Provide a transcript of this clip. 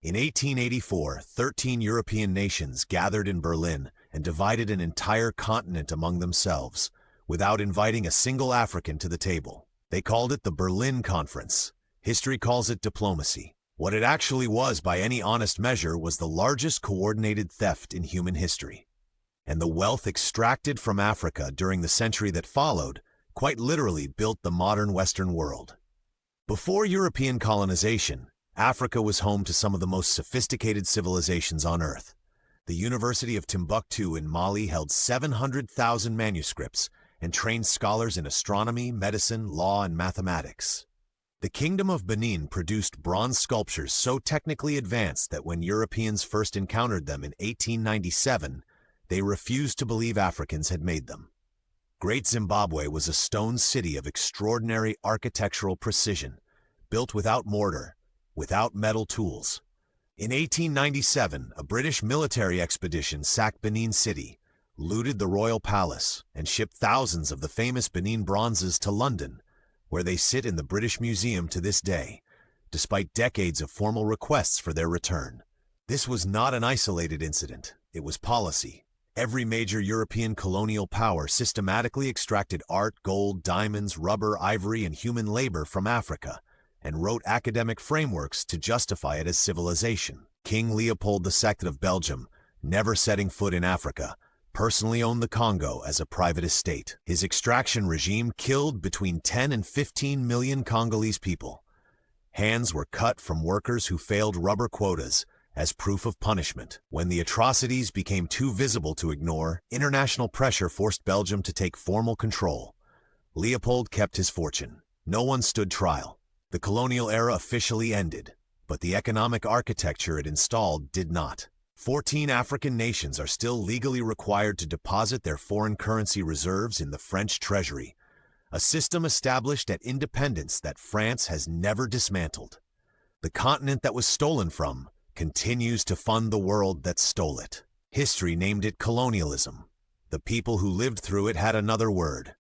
In 1884, 13 European nations gathered in Berlin and divided an entire continent among themselves, without inviting a single African to the table. They called it the Berlin Conference. History calls it diplomacy. What it actually was, by any honest measure, was the largest coordinated theft in human history. And the wealth extracted from Africa during the century that followed quite literally built the modern Western world. Before European colonization, Africa was home to some of the most sophisticated civilizations on Earth. The University of Timbuktu in Mali held 700,000 manuscripts and trained scholars in astronomy, medicine, law, and mathematics. The Kingdom of Benin produced bronze sculptures so technically advanced that when Europeans first encountered them in 1897, they refused to believe Africans had made them. Great Zimbabwe was a stone city of extraordinary architectural precision, built without mortar, without metal tools. In 1897, a British military expedition sacked Benin City, looted the royal palace, and shipped thousands of the famous Benin bronzes to London, where they sit in the British Museum to this day, despite decades of formal requests for their return. This was not an isolated incident. It was policy. Every major European colonial power systematically extracted art, gold, diamonds, rubber, ivory, and human labor from Africa, and wrote academic frameworks to justify it as civilization. King Leopold II of Belgium, never setting foot in Africa, personally owned the Congo as a private estate. His extraction regime killed between 10 and 15 million Congolese people. Hands were cut from workers who failed rubber quotas as proof of punishment. When the atrocities became too visible to ignore, international pressure forced Belgium to take formal control. Leopold kept his fortune. No one stood trial. The colonial era officially ended, but the economic architecture it installed did not. 14 African nations are still legally required to deposit their foreign currency reserves in the French Treasury, a system established at independence that France has never dismantled. The continent that was stolen from continues to fund the world that stole it. History named it colonialism. The people who lived through it had another word: